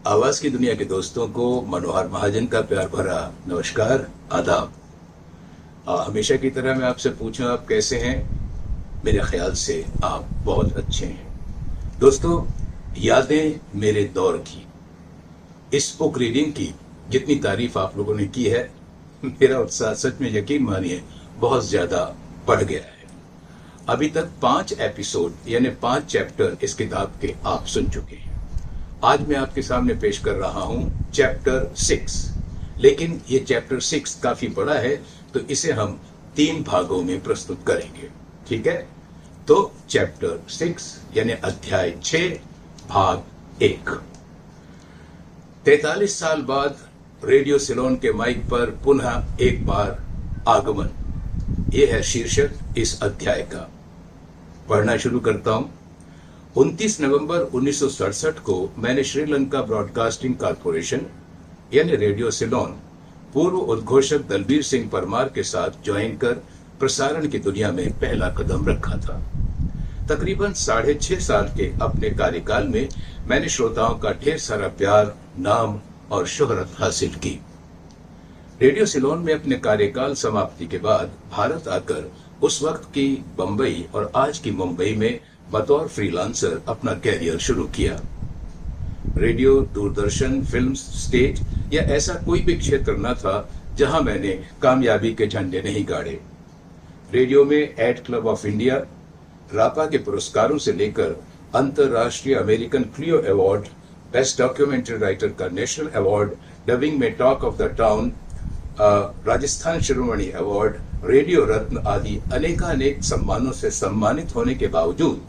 आवाज की दुनिया के दोस्तों को मनोहर महाजन का प्यार भरा नमस्कार, आदाब। हमेशा की तरह मैं आपसे पूछूं, आप कैसे हैं? मेरे ख्याल से आप बहुत अच्छे हैं। दोस्तों, यादें मेरे दौर की इस बुक रीडिंग की जितनी तारीफ आप लोगों ने की है, मेरा उत्साह सच में, यकीन मानिए, बहुत ज्यादा बढ़ गया है। अभी तक 5 एपिसोड यानी 5 चैप्टर इस किताब के आप सुन चुके हैं। आज मैं आपके सामने पेश कर रहा हूं चैप्टर 6, लेकिन ये चैप्टर 6 काफी बड़ा है, तो इसे हम 3 भागों में प्रस्तुत करेंगे। ठीक है? तो चैप्टर 6 यानी अध्याय 6 भाग 1। 43 साल बाद रेडियो सिलोन के माइक पर पुनः एक बार आगमन, ये है शीर्षक इस अध्याय का। पढ़ना शुरू करता हूं। 29 नवंबर 1967 को मैंने श्रीलंका ब्रॉडकास्टिंग कॉरपोरेशन यानी रेडियो सिलोन पूर्व उद्घोषक दलबीर सिंह परमार के साथ ज्वाइन कर प्रसारण की दुनिया में पहला कदम रखा था। तकरीबन 6.5 साल के अपने कार्यकाल में मैंने श्रोताओं का ढेर सारा प्यार, नाम और शोहरत हासिल की। रेडियो सिलोन में अपने कार्यकाल समाप्ति के बाद भारत आकर उस वक्त की बंबई और आज की मुंबई में बतौर फ्रीलांसर अपना कैरियर शुरू किया। रेडियो, दूरदर्शन, फिल्म, स्टेज या ऐसा कोई भी क्षेत्र न था जहां मैंने कामयाबी के झंडे नहीं गाड़े। रेडियो में एड क्लब ऑफ इंडिया, रापा के पुरस्कारों से लेकर अंतर्राष्ट्रीय American Clio award, best documentary writer का नेशनल अवार्ड, डबिंग में talk of the town, Rajasthan Shiromani award, radio Ratna आदि अनेकानेक सम्मानों से सम्मानित होने के बावजूद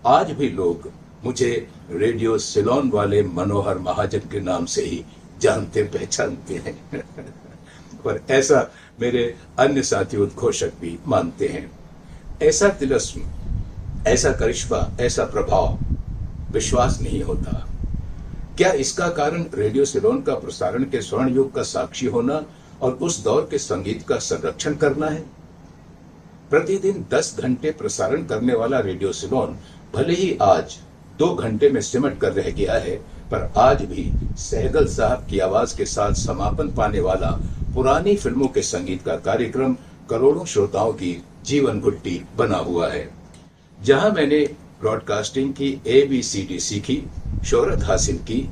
आज भी लोग मुझे रेडियो सिलोन वाले मनोहर महाजन के नाम से ही जानते पहचानते हैं। पर ऐसा मेरे अन्य साथी उद्घोषक भी मानते हैं। ऐसा तिलस्म, ऐसा करिश्मा, ऐसा प्रभाव विश्वास नहीं होता। क्या इसका कारण रेडियो सिलोन का प्रसारण के स्वर्ण युग का साक्षी होना और उस दौर के संगीत का संरक्षण करना है? प्रतिदिन 10 घंटे प्रसारण करने वाला रेडियो सिलोन भले ही आज 2 घंटे में सिमट कर रह गया है, पर आज भी सहगल साहब की आवाज के साथ समापन पाने वाला पुरानी फिल्मों के संगीत का कार्यक्रम करोड़ों श्रोताओं की जीवन घुट्टी बना हुआ है। जहां मैंने ब्रॉडकास्टिंग की ABCD सीखी, शोहरत हासिल की,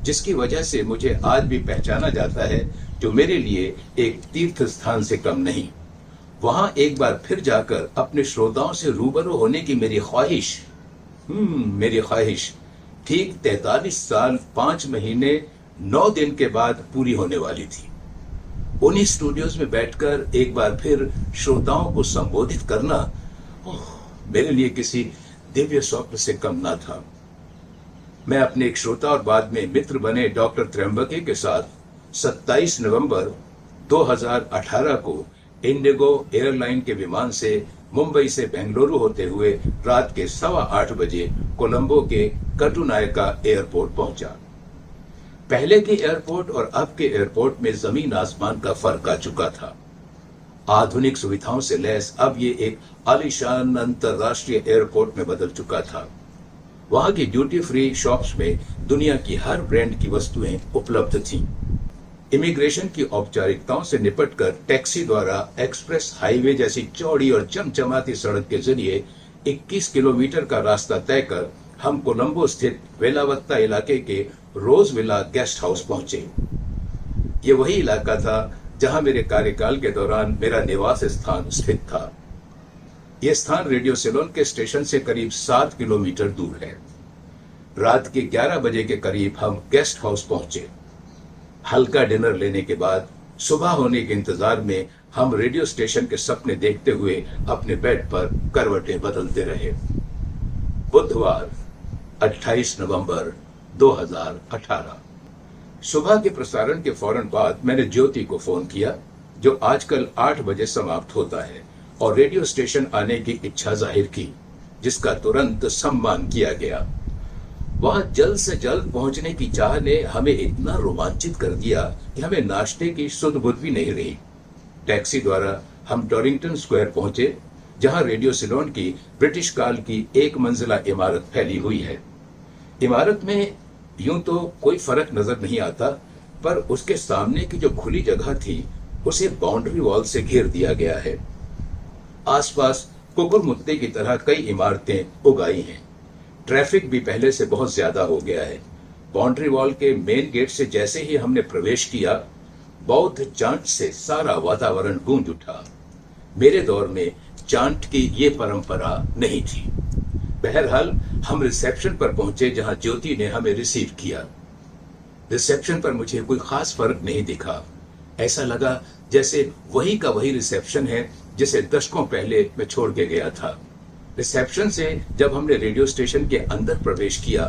जिसकी वजह से मुझे आज भी पहचाना जाता है, जो मेरे लिए एक तीर्थ स्थान से कम नहीं। वहां एक बार फिर जाकर अपने श्रोताओं से रूबरू होने की मेरी ख्वाहिश ठीक 43 साल 5 महीने 9 दिन के बाद पूरी होने वाली थी। उन्हीं स्टूडियोज में बैठकर एक बार फिर श्रोताओं को संबोधित करना मेरे लिए किसी दिव्य स्वप्न से कम ना था। मैं अपने एक श्रोता और बाद में मित्र बने डॉक्टर त्र्यंबके के साथ 27 नवंबर 2018 को इंडिगो एयरलाइन के विमान से मुंबई से बेंगलुरु होते हुए रात के 8:15 बजे कोलंबो के कटुनायका एयरपोर्ट पहुंचा। पहले के एयरपोर्ट और अब के एयरपोर्ट में जमीन आसमान का फर्क आ चुका था। आधुनिक सुविधाओं से लैस अब ये एक आलीशान अंतरराष्ट्रीय एयरपोर्ट में बदल चुका था। वहां की ड्यूटी फ्री शॉप्स में दुनिया की हर ब्रांड की वस्तुएं उपलब्ध थीं। इमिग्रेशन की औपचारिकताओं से निपटकर टैक्सी द्वारा एक्सप्रेस हाईवे जैसी चौड़ी और चमचमाती सड़क के जरिए 21 किलोमीटर का रास्ता तय कर हम कोलंबो स्थित वेलावत्ता इलाके के रोज विला गेस्ट हाउस पहुंचे। ये वही इलाका था जहां मेरे कार्यकाल के दौरान मेरा निवास स्थान स्थित था। यह स्थान रेडियो सिलोन के स्टेशन से करीब 7 किलोमीटर दूर है। रात के 11 बजे के करीब हम गेस्ट हाउस पहुंचे। हल्का डिनर लेने के बाद सुबह होने के इंतजार में हम रेडियो स्टेशन के सपने देखते हुए अपने बेड पर करवटें बदलते रहे। बुधवार 28 नवंबर 2018 सुबह के प्रसारण के फौरन बाद मैंने ज्योति को फोन किया, जो आजकल 8 बजे समाप्त होता है, और रेडियो स्टेशन आने की इच्छा जाहिर की, जिसका तुरंत सम्मान किया गया। वहां जल्द से जल्द पहुंचने की चाह ने हमें इतना रोमांचित कर दिया कि हमें नाश्ते की सुध बुध भी नहीं रही। टैक्सी द्वारा हम टॉरिंगटन स्क्वायर पहुंचे, जहां रेडियो सिलोन की ब्रिटिश काल की 1 मंजिला इमारत फैली हुई है। इमारत में यूं तो कोई फर्क नजर नहीं आता, पर उसके सामने की जो खुली जगह थी उसे बाउंड्री वॉल से घेर दिया गया है। आसपास कुकुर मुत्ते की तरह कई इमारतें उगाई हैं। ट्रैफिक भी पहले से बहुत ज्यादा हो गया है। बाउंड्री वॉल के मेन गेट से जैसे ही हमने प्रवेश किया, बौद्ध चांट से सारा वातावरण गूंज उठा। मेरे दौर में चांट की ये परंपरा नहीं थी। बहरहाल हम रिसेप्शन पर पहुंचे, जहां ज्योति ने हमें रिसीव किया। रिसेप्शन पर मुझे कोई खास फर्क नहीं दिखा। ऐसा लगा जैसे वही का वही रिसेप्शन है जिसे दशकों पहले मैं छोड़ के गया था। रिसेप्शन से जब हमने रेडियो स्टेशन के अंदर प्रवेश किया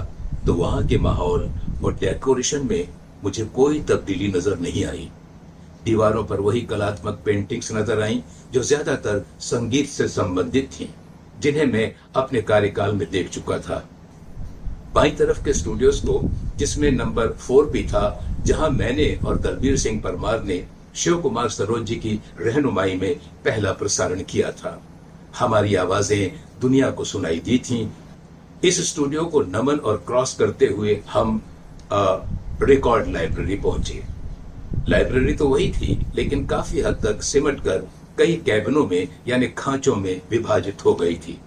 तो वहां के माहौल और डेकोरेशन में मुझे कोई तब्दीली नजर नहीं आई। दीवारों पर वही कलात्मक पेंटिंग्स नजर आई जो ज्यादातर संगीत से संबंधित थीं, जिन्हें मैं अपने कार्यकाल में देख चुका था। बाईं तरफ के स्टूडियोज को, जिसमें नंबर 4 भी था, जहां मैंने और दलबीर सिंह परमार ने शिव कुमार सरोज जी की रहनुमाई में पहला प्रसारण किया था। हमारी आवाजें दुनिया को सुनाई दी थीं। इस स्टूडियो को नमन और क्रॉस करते हुए हम रिकॉर्ड लाइब्रेरी पहुंचे। लाइब्रेरी तो वही थी, लेकिन काफी हद तक सिमट कर कई कैबिनों में यानी खांचों में विभाजित हो गई थी।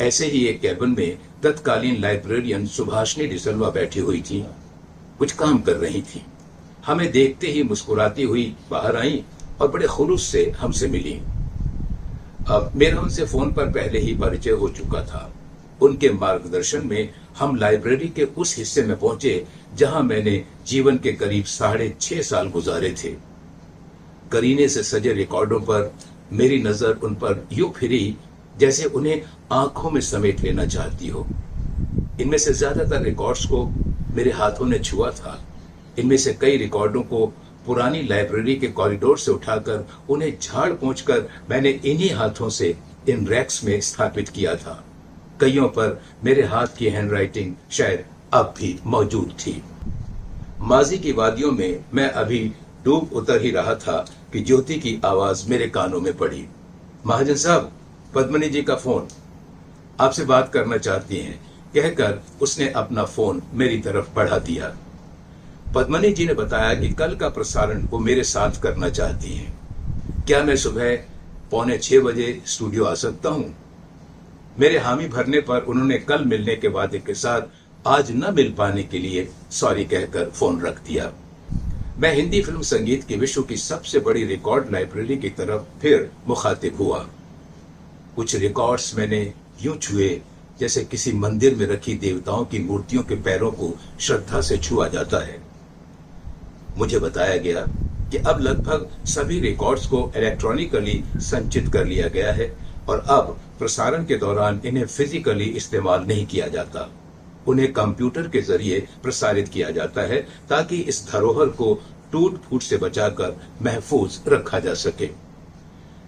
ऐसे ही एक कैबिन में तत्कालीन लाइब्रेरियन सुभाषिनी डिसल्वा बैठी हुई थी, कुछ काम कर रही थी। हमें देखते ही मुस्कुराती हुई बाहर आई और बड़े खुलूस से हमसे मिली। अब मेरा उनसे फोन पर पहले ही परिचय हो चुका था। उनके मार्गदर्शन में हम लाइब्रेरी के उस हिस्से में पहुंचे जहां मैंने जीवन के करीब 6.5 साल गुजारे थे। करीने से सजे रिकॉर्डों पर मेरी नजर उन पर यूं फिरी जैसे उन्हें आंखों में समेट लेना चाहती हो। इनमें से ज्यादातर रिकॉर्ड्स को मेरे हाथों ने छुआ था। इनमें से कई रिकॉर्डों को पुरानी लाइब्रेरी के कॉरिडोर से उठाकर उन्हें झाड़ पोंछकर मैंने इन्हीं हाथों से इन रैक्स में स्थापित किया था। कईयों पर मेरे हाथ की हैंडराइटिंग शायद अब भी मौजूद थी। माजी की वादियों में मैं अभी डूब उतर ही रहा था कि ज्योति की आवाज मेरे कानों में पड़ी। महाजन साहब, पद्मनी जी का फोन, आपसे बात करना चाहती हैं, कहकर उसने अपना फोन मेरी तरफ बढ़ा दिया। पद्मनी जी ने बताया कि कल का प्रसारण वो मेरे साथ करना चाहती हैं। क्या मैं सुबह 5:45 बजे स्टूडियो आ सकता हूं? मेरे हामी भरने पर उन्होंने कल मिलने के वादे के साथ आज न मिल पाने के लिए सॉरी कहकर फोन रख दिया। मैं हिंदी फिल्म संगीत की विश्व की सबसे बड़ी रिकॉर्ड लाइब्रेरी की तरफ फिर मुखातिब हुआ। कुछ रिकॉर्ड्स मैंने यूं छुए जैसे किसी मंदिर में रखी देवताओं की मूर्तियों के पैरों को श्रद्धा से छुआ जाता है। मुझे बताया गया कि अब लगभग सभी रिकॉर्ड्स को इलेक्ट्रॉनिकली संचित कर लिया गया है और अब प्रसारण के दौरान इन्हें फिजिकली इस्तेमाल नहीं किया जाता। उन्हें कंप्यूटर के जरिए प्रसारित किया जाता है ताकि इस धरोहर को टूट फूट से बचाकर महफूज रखा जा सके।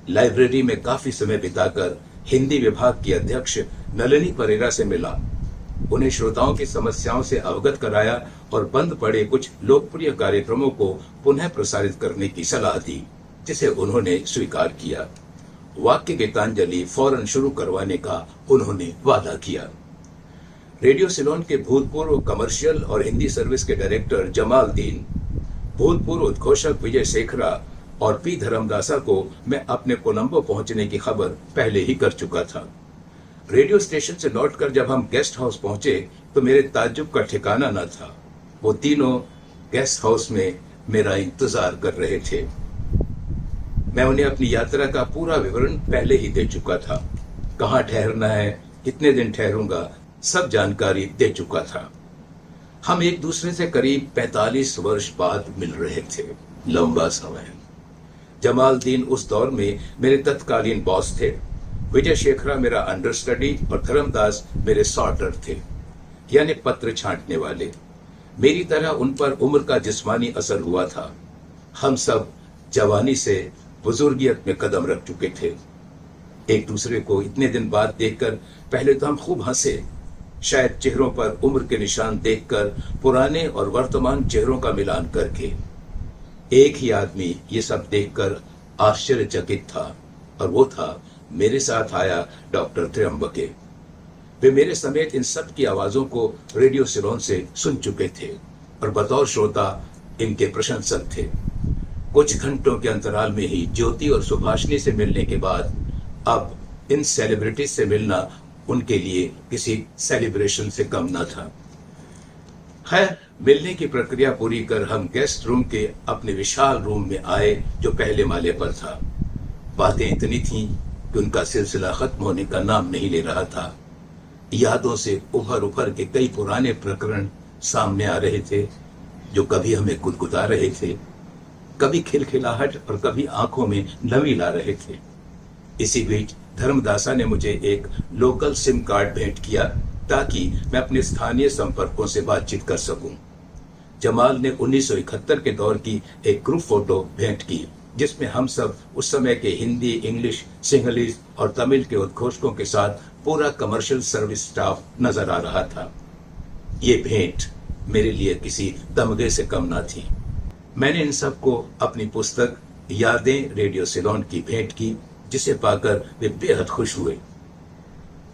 लाइब्रेरी में काफी समय बिताकर हिंदी विभाग की अध्यक्ष नलिनी परेरा से मिला। उन्हें श्रोताओं की समस्याओं से अवगत कराया और बंद पड़े कुछ लोकप्रिय कार्यक्रमों को पुनः प्रसारित करने की सलाह दी, जिसे उन्होंने स्वीकार किया। वाक्य गीतांजलि फौरन शुरू करवाने का उन्होंने वादा किया। रेडियो सिलोन के भूतपूर्व कमर्शियल और हिंदी सर्विस के डायरेक्टर जमालदीन, भूतपूर्व उद्घोषक विजय शेखरा और पी धर्मदासा को मैं अपने कोलंबो पहुंचने की खबर पहले ही कर चुका था। रेडियो स्टेशन से लौटकर जब हम गेस्ट हाउस पहुंचे तो मेरे ताज्जुब का ठिकाना न था। वो तीनों गेस्ट हाउस में मेरा इंतजार कर रहे थे। मैं उन्हें अपनी यात्रा का पूरा विवरण पहले ही दे चुका था। कहाँ ठहरना है, कितने दिन ठहरूंगा, सब जानकारी दे चुका था। हम एक दूसरे से करीब 45 वर्ष बाद मिल रहे थे। लंबा समय। जमालदीन उस दौर में मेरे तत्कालीन बॉस थे। विजय शेखरा मेरा अंडरस्टडी और धर्मदास मेरे सॉर्टर थे, यानी पत्र छांटने वाले। मेरी तरह उन पर उम्र का जिस्मानी असर हुआ था। हम सब जवानी से बुजुर्गियत में कदम रख चुके थे। एक दूसरे को इतने दिन बाद देखकर पहले तो हम खूब हंसे, शायद चेहरों पर उम्र के निशान देखकर, पुराने और वर्तमान चेहरों का मिलान करके। एक ही आदमी ये सब देखकर आश्चर्यचकित था और वो था मेरे साथ आया डॉक्टर त्र्यंबके। वे मेरे समेत इन सब की आवाजों को रेडियो सिलोन से सुन चुके थे और बतौर श्रोता इनके प्रशंसक थे। कुछ घंटों के अंतराल में ही ज्योति और सुभाषिनी से मिलने के बाद अब इन सेलिब्रिटीज से मिलना उनके लिए किसी सेलिब्रेशन से कम न था। खैर, मिलने की प्रक्रिया पूरी कर हम गेस्ट रूम के अपने विशाल रूम में आए जो पहले माले पर था। बातें इतनी थीं कि उनका सिलसिला खत्म होने का नाम नहीं ले रहा था। यादों से उभर के कई पुराने प्रकरण सामने आ रहे थे जो कभी हमें गुदगुदा रहे थे, कभी खिलखिलाहट और कभी आंखों में नमी ला रहे थे। इसी बीच धर्मदासा ने मुझे एक लोकल सिम कार्ड भेंट किया ताकि मैं अपने स्थानीय संपर्कों से बातचीत कर सकूं। जमाल ने 1971 के दौर की एक ग्रुप फोटो भेंट की जिसमें हम सब उस समय के हिंदी, इंग्लिश, सिंहलीज और तमिल के उद्घोषकों के साथ पूरा कमर्शियल सर्विस स्टाफ नजर आ रहा था। ये भेंट मेरे लिए किसी तमगे से कम ना थी। मैंने इन सबको अपनी पुस्तक यादें रेडियो सिलोन की भेंट की जिसे पाकर वे बेहद खुश हुए।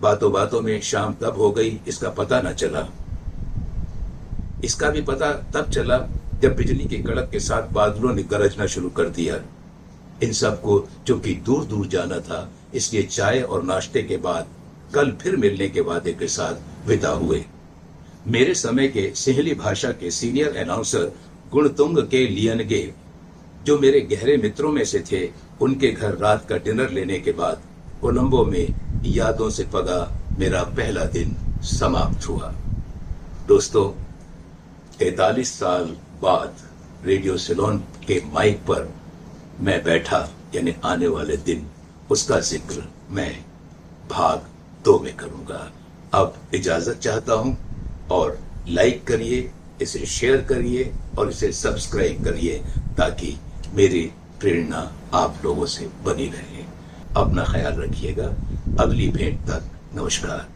बातों बातों में शाम कब हो गई इसका पता न चला। इसका भी पता तब चला जब बिजली की कड़क के साथ बादलों ने गरजना शुरू कर दिया। इन सबको चूंकि दूर दूर जाना था इसलिए चाय और नाश्ते के बाद कल फिर मिलने के वादे के साथ विदा हुए। मेरे समय के सिंहली भाषा के सीनियर अनाउंसर गुणतुंग के लियनगे जो मेरे गहरे मित्रों में से थे, उनके घर रात का डिनर लेने के बाद कोलंबो में यादों से पगा मेरा पहला दिन समाप्त हुआ। दोस्तों, 43 साल बाद रेडियो सिलोन के माइक पर मैं बैठा, यानी आने वाले दिन, उसका जिक्र मैं भाग 2 में करूंगा। अब इजाजत चाहता हूं और लाइक करिए, इसे शेयर करिए और इसे सब्सक्राइब करिए ताकि मेरी प्रेरणा आप लोगों से बनी रहे। अपना ख्याल रखिएगा। अगली भेंट तक नमस्कार।